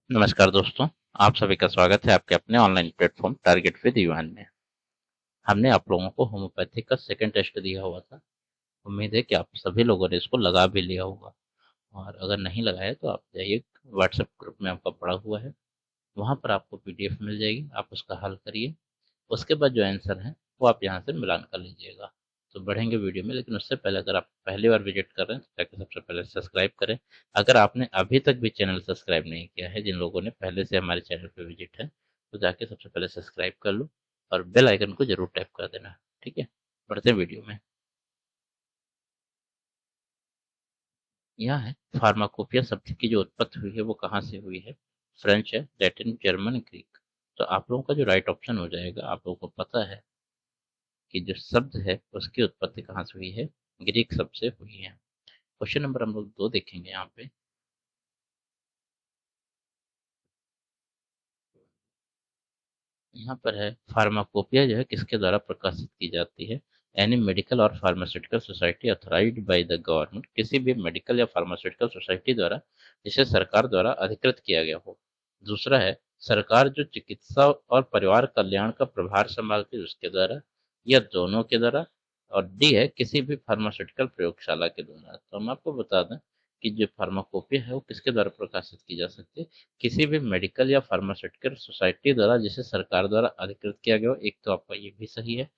नमस्कार दोस्तों। आप सभी का स्वागत है आपके अपने ऑनलाइन प्लेटफॉर्म टारगेट विद युवान में। हमने आप लोगों को होम्योपैथी का सेकंड टेस्ट दिया हुआ था। उम्मीद है कि आप सभी लोगों ने इसको लगा भी लिया होगा, और अगर नहीं लगाया तो आप जाइए, व्हाट्सएप ग्रुप में आपका पड़ा हुआ है, वहाँ पर आपको पीडीएफ मिल जाएगी, आप उसका हल करिए। उसके बाद जो आंसर है वो आप यहाँ से मिलान कर लीजिएगा। तो बढ़ेंगे वीडियो में, लेकिन उससे पहले अगर आप पहली बार विजिट कर रहे हैं तो जाके सबसे पहले सब्सक्राइब करें। अगर आपने अभी तक भी चैनल सब्सक्राइब नहीं किया है, जिन लोगों ने पहले से हमारे चैनल पे विजिट है, तो जाके सबसे पहले सब्सक्राइब कर लो और बेल आइकन को जरूर टैप कर देना। ठीक है, बढ़ते हैं वीडियो में। यहाँ है फार्माकोपिया शब्द की जो उत्पत्ति हुई है वो कहाँ से हुई है। फ्रेंच है, लैटिन, जर्मन, ग्रीक। तो आप लोगों का जो राइट ऑप्शन हो जाएगा, आप लोगों को पता है कि जो शब्द है उसकी उत्पत्ति कहाँ से हुई है, ग्रीक शब्द से हुई है। क्वेश्चन नंबर हम लोग 2 देखेंगे यहाँ पे। यहाँ पर है फार्माकोपिया जो है किसके द्वारा प्रकाशित की जाती है। एनी मेडिकल और pharmaceutical society authorised by the government, किसी भी मेडिकल या फार्मास्यूटिकल सोसाइटी द्वारा जिसे सरकार द्वारा अधिकृत किया गया हो। दूसरा है सरकार जो चिकित्सा और परिवार कल्याण का प्रभार संभालती है उसके द्वारा, या दोनों के द्वारा। और डी है किसी भी फार्मास्यूटिकल प्रयोगशाला के द्वारा। तो हम आपको बता दें कि जो फार्माकोपिया है वो किसके द्वारा प्रकाशित की जा सकती है। किसी भी मेडिकल या फार्मास्यूटिकल सोसाइटी द्वारा जिसे सरकार द्वारा अधिकृत किया गया हो। एक तो आपका ये भी सही है।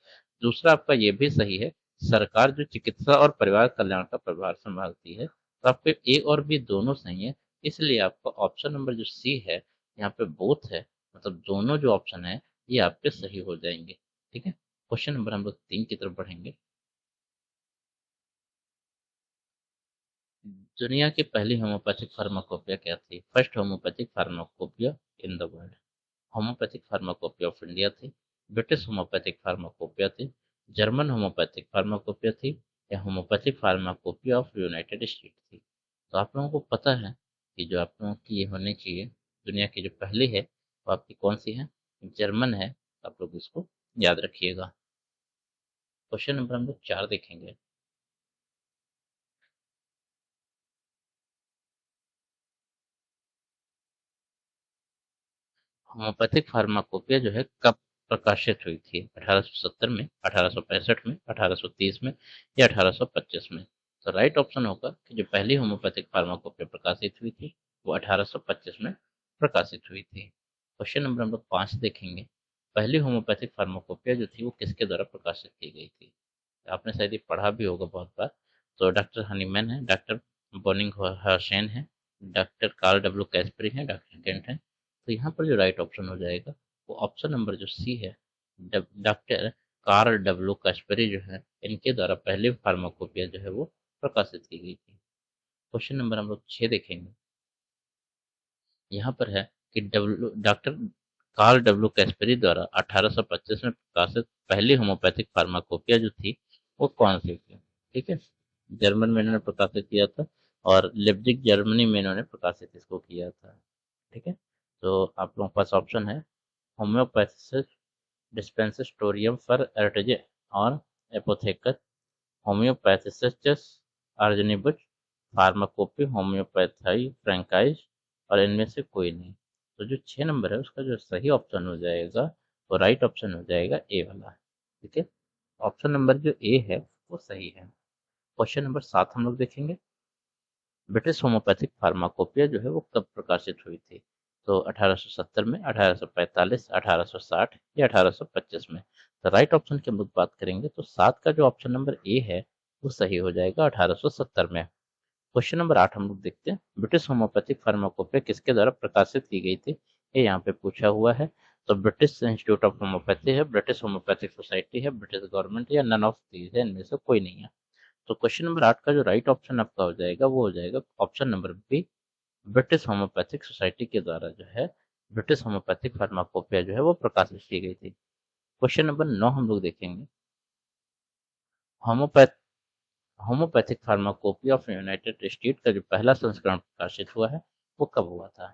दूसरा आपका ये भी सही है, सरकार जो चिकित्सा और परिवार कल्याण का प्रभार संभालती है। तो आपके ए और बी दोनों सही है, इसलिए आपका ऑप्शन नंबर जो सी है यहाँ पे बोथ है, मतलब दोनों जो ऑप्शन है ये आपके सही हो जाएंगे। ठीक है, क्वेश्चन नंबर हम लोग 3 की तरफ बढ़ेंगे। दुनिया की पहली होम्योपैथिक फार्माकोपिया क्या थी। First homoeopathic pharmacopoeia in the world. Homeopathic pharmacopoeia of India थी, ब्रिटिश होम्योपैथिक फार्माकोपिया थी, जर्मन होम्योपैथिक फार्माकोपिया थी, या homeopathic pharmacopoeia of United state थी। तो आप लोगों को पता है कि जो आप लोगों की ये होनी चाहिए, दुनिया की जो पहली है वो आपकी कौन सी है, जर्मन है। आप लोग इसको याद रखिएगा। क्वेश्चन नंबर हम लोग 4 देखेंगे। होम्योपैथिक फार्माकोपिया जो है कब प्रकाशित हुई थी। 1870 में, 1865 में, 1830 में, या 1825 में। तो राइट ऑप्शन होगा कि जो पहली होम्योपैथिक फार्माकोपिया प्रकाशित हुई थी वो 1825 में प्रकाशित हुई थी। क्वेश्चन नंबर हम लोग 5 देखेंगे। पहली होम्योपैथिक फार्माकोपिया जो थी वो किसके द्वारा प्रकाशित की गई थी। आपने शायद ये पढ़ा भी होगा बहुत बार। तो डॉक्टर हनीमैन है, डॉक्टर बोनिंग हर्शेन है, डॉक्टर कार्ल डब्ल्यू कैस्परी है, डॉक्टर केंट है। तो यहाँ पर जो राइट ऑप्शन हो जाएगा वो ऑप्शन नंबर जो सी है, डॉक्टर कार्ल डब्ल्यू कैस्परी जो है इनके द्वारा पहली फार्माकोपिया जो है वो प्रकाशित की गई थी। क्वेश्चन नंबर हम लोग 6 देखेंगे। यहाँ पर है कि डॉक्टर कार्ल डब्ल्यू कैस्परी द्वारा 1825 में प्रकाशित पहली होम्योपैथिक फार्माकोपिया जो थी वो कौन सी थी। ठीक है, जर्मन में इन्होंने प्रकाशित किया था, और लिप्जिग जर्मनी में इन्होंने प्रकाशित इसको किया था। ठीक है, तो आप लोगों के पास ऑप्शन है होम्योपैथिस डिस्पेंसटोरियम फॉर एर्टजे और एपोथेकस, होम्योपैथिस्टिस आर्जेनिबुस, फार्माकोपी होम्योपैथाई फ्रैंकाइज, और इनमें से कोई नहीं। तो जो 6 नंबर है उसका जो सही ऑप्शन हो जाएगा वो राइट ऑप्शन हो जाएगा ए वाला। ठीक है, ऑप्शन नंबर जो ए है वो सही है। क्वेश्चन नंबर 7 हम लोग देखेंगे। ब्रिटिश होम्योपैथिक फार्माकोपिया जो है वो कब प्रकाशित हुई थी। तो 1870 में, 1845, 1860, या 1825 में। तो राइट ऑप्शन की हम लोग बात करेंगे तो 7 का जो ऑप्शन नंबर ए है वो सही हो जाएगा 1870 में। क्वेश्चन नंबर 8 हम लोग देखते हैं। ब्रिटिश होम्योपैथिक फार्माकोपिया किसके द्वारा प्रकाशित की गई थी, ये यहाँ पे पूछा हुआ है। तो ब्रिटिश इंस्टीट्यूट ऑफ होम्योपैथी है, ब्रिटिश होम्योपैथिक सोसाइटी है, ब्रिटिश गवर्नमेंट, या नन ऑफ दीज है, इनमें से कोई नहीं है। तो क्वेश्चन नंबर 8 का जो राइट ऑप्शन आपका हो जाएगा वो हो जाएगा option number B, British homoeopathic society के द्वारा जो है ब्रिटिश होम्योपैथिक फार्माकोपिया जो है वो प्रकाशित की गई थी। क्वेश्चन नंबर 9 हम लोग देखेंगे। Homeopath homeopathic pharmacopoeia of United state का जो पहला संस्करण प्रकाशित हुआ है वो कब हुआ था।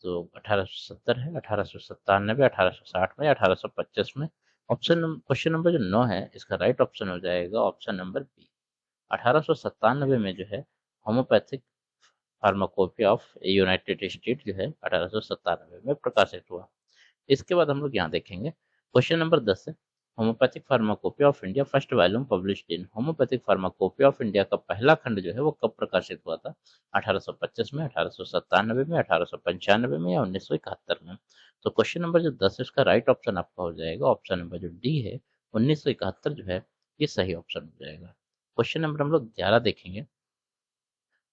तो 1870 है, 1897, 1860 में, 1825 में। क्वेश्चन नंबर जो 9 है इसका राइट ऑप्शन हो जाएगा ऑप्शन नंबर बी। 1897 में जो है homeopathic pharmacopoeia of United state जो है 1897 में प्रकाशित हुआ। इसके बाद हम लोग यहाँ देखेंगे क्वेश्चन नंबर 10 है homeopathic pharmacopoeia of India first volume published in. Homeopathic pharmacopoeia of India का पहला खंड जो है वो कब प्रकाशित हुआ था? 1825 में, 1897 में, 1895 में या 1971 में? तो क्वेश्चन नंबर जो 10 है उसका राइट ऑप्शन आपका हो जाएगा ऑप्शन नंबर जो डी है 1971 जो है ये सही ऑप्शन हो जाएगा। क्वेश्चन नंबर हम लोग 11 देखेंगे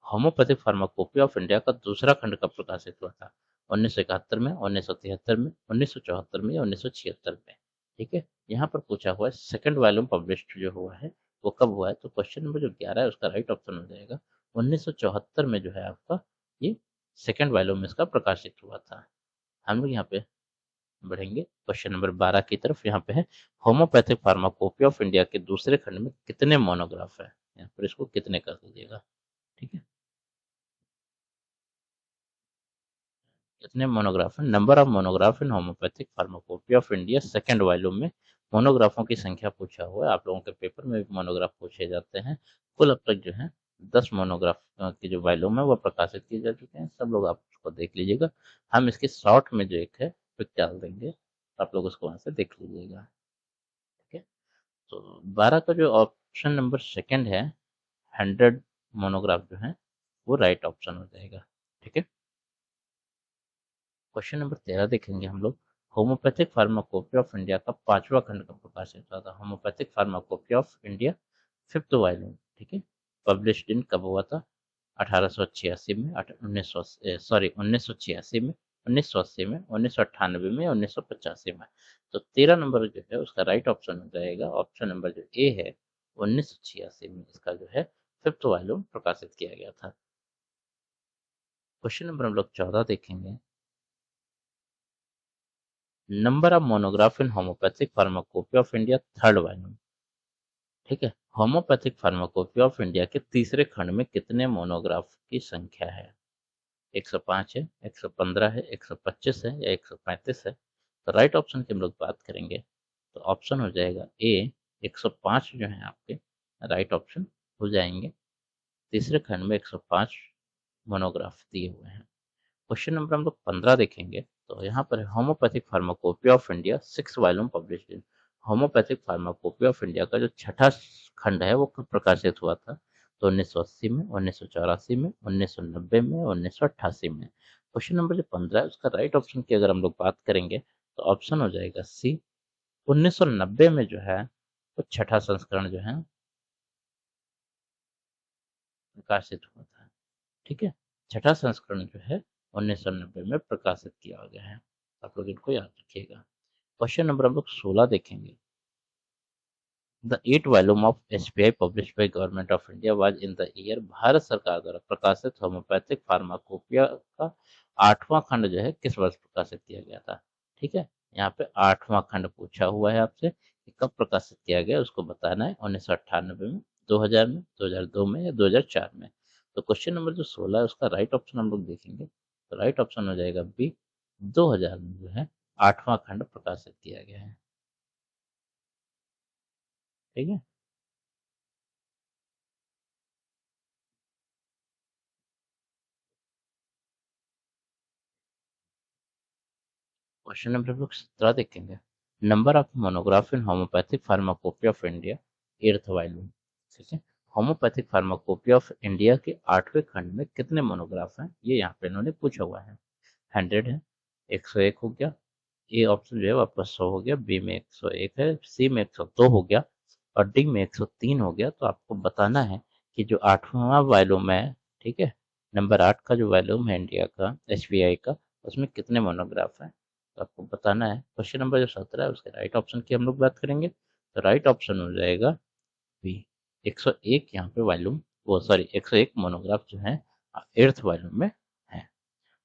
होम्योपैथिक फार्माकोपिया ऑफ इंडिया का दूसरा खंड कब प्रकाशित हुआ था? 1971 में, 1973 में, 1974 में या 1976 में? ठीक है, यहाँ पर पूछा हुआ है सेकंड वॉल्यूम पब्लिश्ड जो हुआ है वो कब हुआ है? तो क्वेश्चन नंबर जो 11 है उसका राइट ऑप्शन हो जाएगा 1974 में जो है आपका ये सेकंड वॉल्यूम इसका प्रकाशित हुआ था। हम लोग यहाँ पे बढ़ेंगे क्वेश्चन नंबर 12 की तरफ। यहाँ पे है होम्योपैथिक फार्माकोपिया ऑफ इंडिया के दूसरे खंड में कितने मोनोग्राफ है? यहाँ पर इसको कितने कर दीजिएगा। ठीक है, कितने मोनोग्राफ है? Number of monograph in homeopathic pharmacopoeia of India second volume में मोनोग्राफों की संख्या पूछा हुआ है। आप लोगों के पेपर में भी मोनोग्राफ पूछे जाते हैं। कुल अब तक जो है 10 मोनोग्राफ की जो वॉल्यूम है वो प्रकाशित किए जा चुके हैं। सब लोग आप उसको देख लीजिएगा। हम इसके शॉर्ट में जो एक है पिक डाल देंगे, आप लोग उसको वहां से देख लीजिएगा। ठीक है, तो 12 का जो ऑप्शन नंबर सेकंड है 100 मोनोग्राफ जो है वो राइट ऑप्शन हो जाएगा। ठीक है, क्वेश्चन नंबर 13 देखेंगे हम लोग होम्योपैथिक फार्माकोपिया ऑफ इंडिया का पांचवा खंड कब प्रकाशित हुआ था? Homeopathic pharmacopoeia of India fifth volume, ठीक है, पब्लिश्ड इन कब हुआ था? 1886 में, 1986 में, 1980 में, 1998 में, 1985 में? तो 13 नंबर जो है उसका राइट ऑप्शन हो जाएगा ऑप्शन नंबर जो ए है 1986 में इसका जो है फिफ्थ वॉल्यूम प्रकाशित किया गया था। क्वेश्चन नंबर हम लोग 14 देखेंगे number of monograph in homeopathic pharmacopoeia of India third volume. ठीक है, होम्योपैथिक फार्माकोपिया ऑफ इंडिया के तीसरे खंड में कितने मोनोग्राफ की संख्या है? 105 है, 115 है, 125 है या 135 है? तो राइट ऑप्शन की हम लोग बात करेंगे तो ऑप्शन हो जाएगा ए 105 जो है आपके राइट ऑप्शन हो जाएंगे। तीसरे खंड में 105 मोनोग्राफ दिए हुए हैं। क्वेश्चन नंबर हम लोग 15 देखेंगे तो यहाँ पर homeopathic pharmacopoeia of India 6 volume published in. Homeopathic pharmacopoeia of India का जो छठा खंड है वो कब प्रकाशित हुआ था? तो 1980 में, 1984 में, 1990 में, 1988 में? क्वेश्चन नंबर जो 15 है उसका राइट ऑप्शन की अगर हम लोग बात करेंगे तो ऑप्शन हो जाएगा सी 1990 में जो है वो छठा संस्करण जो है प्रकाशित हुआ था। ठीक है, छठा संस्करण जो है 1990 में प्रकाशित किया गया है। आप लोग इनको याद रखिएगा। क्वेश्चन नंबर हम लोग 16 देखेंगे the 8 volume of SBI publish by government of India was in the year. Bharat सरकार द्वारा प्रकाशित होम्योपैथिक फार्माकोपिया का 8वां खंड जो है किस वर्ष प्रकाशित किया गया था? ठीक है, यहाँ पे 8वां खंड पूछा हुआ है आपसे कि कब प्रकाशित किया गया उसको बताना है। 1998 में, 2000 में, 2002 में या 2004 में? तो क्वेश्चन नंबर जो 16 है उसका राइट ऑप्शन हम लोग देखेंगे तो राइट ऑप्शन हो जाएगा बी 2000 में जो है 8वां खंड प्रकाशित किया गया है। ठीक है, क्वेश्चन नंबर हम लोग 17 देखेंगे number of monograph in homeopathic pharmacopoeia of India eighth volume. ठीक है, होम्योपैथिक फार्माकोपिया ऑफ इंडिया के 8वें खंड में कितने मोनोग्राफ हैं ये यहाँ पे इन्होंने पूछा हुआ है। 100 है, 101 हो गया, ए ऑप्शन जो है वापस 100 हो गया, बी में 101 है, सी में 102 हो गया और डी में 103 हो गया। तो आपको बताना है कि जो 8वां वॉल्यूम है, ठीक है, नंबर 8 का जो वॉल्यूम है इंडिया का एसबीआई का उसमें कितने मोनोग्राफ हैं तो आपको बताना है। क्वेश्चन नंबर जो 17 है उसके राइट ऑप्शन की हम लोग बात करेंगे तो राइट ऑप्शन हो जाएगा बी 101 यहाँ पे वॉल्यूम वो सॉरी 101 मोनोग्राफ जो है एट्थ वॉल्यूम में है।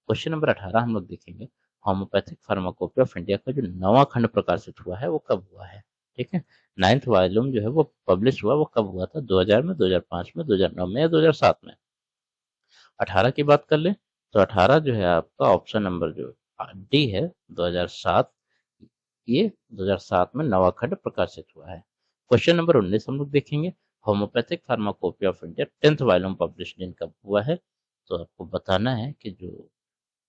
क्वेश्चन नंबर 18 हम लोग देखेंगे होम्योपैथिक फार्माकोपिया ऑफ इंडिया का जो 9वां खंड प्रकाशित हुआ है वो कब हुआ है? ठीक है, 9th वॉल्यूम जो है वो पब्लिश हुआ वो कब हुआ था? 2000 में, 2005 में, 2009 में या 2007 में? 18 की बात कर ले तो 18 जो है आपका ऑप्शन नंबर जो डी है 2007, ये 2007 में 9वां खंड प्रकाशित हुआ है। क्वेश्चन नंबर 19 हम लोग देखेंगे homeopathic pharmacopoeia of India 10th volume publish in कब हुआ है? तो आपको बताना है कि जो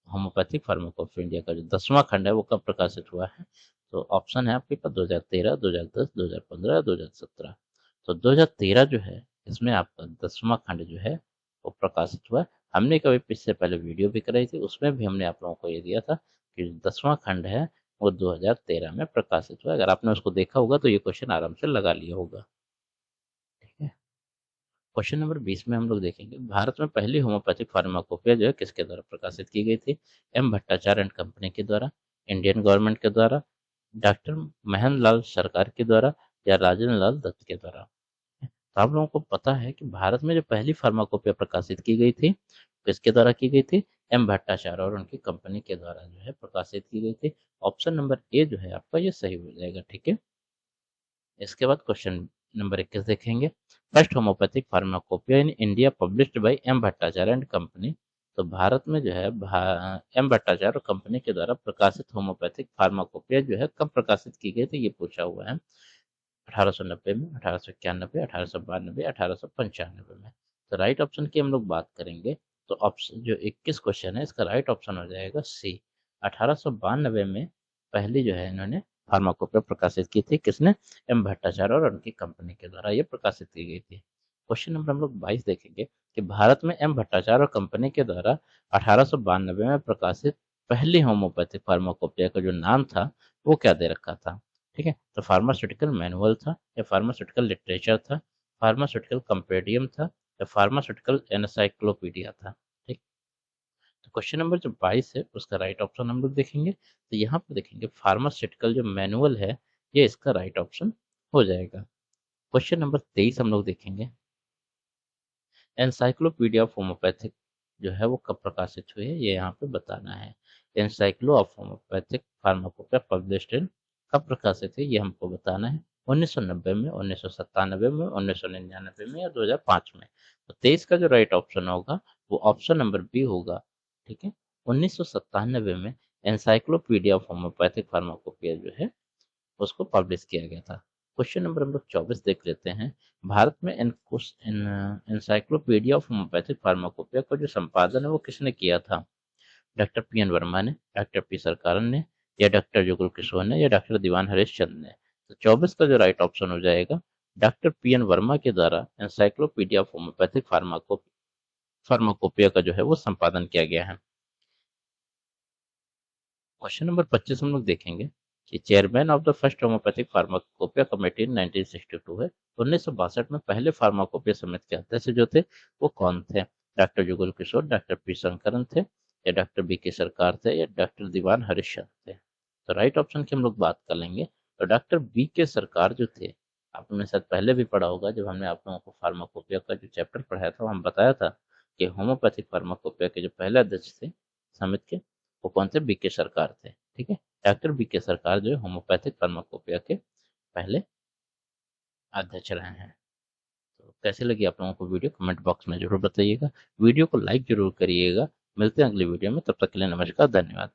होम्योपैथिक फार्माकोपिया इंडिया का जो 10वां खंड है वो कब प्रकाशित हुआ है। तो ऑप्शन है आपके पास 2013, 2010, 2015, 2017। तो 2013 जो है इसमें आपका 10वां खंड जो है वो प्रकाशित हुआ है। हमने कभी इससे पहले वीडियो भी कराई थी, उसमें भी हमने आप लोगों को ये दिया था कि 10वां खंड है वो 2013 में प्रकाशित हुआ। अगर आपने उसको देखा होगा तो ये क्वेश्चन आराम से लगा लिया होगा। ठीक है। क्वेश्चन नंबर 20 में हम लोग देखेंगे भारत में पहली होम्योपैथिक फार्माकोपिया जो है किसके द्वारा प्रकाशित की गई थी। एम भट्टाचार्य एंड कंपनी के द्वारा, इंडियन गवर्नमेंट के द्वारा, डॉक्टर महेंद्र लाल सरकार के द्वारा, या राजेंद्र लाल दत्त के द्वारा। तो आप लोगों को पता है कि भारत में जो पहली फार्माकोपिया प्रकाशित की गई थी किसके द्वारा की गई थी। एम भट्टाचार्य और उनकी कंपनी के द्वारा जो है प्रकाशित की गई थी। ऑप्शन नंबर ए जो है आपका ये सही हो जाएगा। ठीक है। इसके बाद क्वेश्चन नंबर 21 देखेंगे। First homoeopathic pharmacopoeia in India published by M Bhattacharya and company. तो भारत में जो है एम भट्टाचार्य और कंपनी के द्वारा प्रकाशित होम्योपैथिक फार्माकोपिया जो है कब प्रकाशित की गई थी ये पूछा हुआ है। 1890 में, 1891, 1892, 1895 में। तो राइट ऑप्शन की हम लोग बात करेंगे तो ऑप्शन जो 21 क्वेश्चन है इसका राइट ऑप्शन हो जाएगा सी। 1892 में पहली जो है इन्होंने फार्माकोपिया प्रकाशित की थी। किसने? एम भट्टाचार्य और उनकी कंपनी के द्वारा ये प्रकाशित की गई थी। क्वेश्चन नंबर हम लोग 22 देखेंगे कि भारत में एम भट्टाचार्य और कंपनी के द्वारा 1892 में प्रकाशित पहली होम्योपैथिक फार्माकोपिया का जो नाम था वो क्या दे रखा था। ठीक है। तो फार्मास्यूटिकल मैनुअल था, या फार्मास्यूटिकल लिटरेचर था, फार्मास्यूटिकल कंपेडियम था, या फार्मास्यूटिकल एनसाइक्लोपीडिया था। ठीक। तो क्वेश्चन नंबर जो 22 है उसका राइट ऑप्शन हम लोग देखेंगे। तो यहाँ पर देखेंगे फार्मास्यूटिकल जो मैनुअल है ये इसका राइट ऑप्शन हो जाएगा। क्वेश्चन नंबर 23 हम लोग देखेंगे। एनसाइक्लोपीडिया ऑफ होम्योपैथिक जो है वो कब प्रकाशित हुई है ये यहाँ पे बताना है। Encyclo of homoeopathic pharmacopoeia published in कब प्रकाशित है ये हमको बताना है। 1990 में, 1997 में, 1999 में, या 2005 में। तो 23 का जो राइट ऑप्शन होगा वो ऑप्शन नंबर बी होगा। ठीक है। 1997 में एनसाइक्लोपीडिया ऑफ होम्योपैथिक फार्माकोपिया जो है उसको पब्लिश किया गया था। क्वेश्चन नंबर हम लोग 24 देख लेते हैं। भारत में एनसाइक्लोपीडिया ऑफ होम्योपैथिक फार्माकोपिया का जो संपादन है वो किसने किया था। डॉक्टर पी एन वर्मा ने, डॉक्टर पी सरकारन ने, या डॉक्टर जुगल किशोर ने, या डॉक्टर दीवान हरीश चंद ने। तो 24 का जो राइट ऑप्शन हो जाएगा डॉक्टर पी एन वर्मा के द्वारा एनसाइक्लोपीडिया ऑफ होम्योपैथिक फार्माकोपिया का जो है वो संपादन किया गया है। क्वेश्चन नंबर 25 हम लोग देखेंगे कि chairman of the first homoeopathic pharmacopoeia committee 1962 है। 1962 में पहले फार्माकोपिया समिति के अध्यक्ष जो थे वो कौन थे। Doctor Jugal Kishore, doctor P Shankaran थे, या डॉक्टर बी के सरकार थे, या डॉक्टर दीवान हरिश्चंद्र थे। तो राइट ऑप्शन की हम लोग बात कर लेंगे तो डॉक्टर बी के सरकार जो थे, आपने शायद पहले भी पढ़ा होगा जब हमने आप लोगों को फार्माकोपिया का जो चैप्टर पढ़ाया था हम बताया था कि होम्योपैथिक फार्माकोपिया के जो पहले अध्यक्ष थे समिति के वो कौन थे, बीके सरकार थे। ठीक है। डॉक्टर बीके सरकार जो है होम्योपैथिक फार्माकोपिया के पहले अध्यक्ष रहे हैं। तो कैसे लगी आप लोगों को वीडियो कमेंट बॉक्स में जरूर बताइएगा। वीडियो को लाइक जरूर करिएगा। मिलते हैं अगली वीडियो में, तब तक के लिए नमस्कार, धन्यवाद।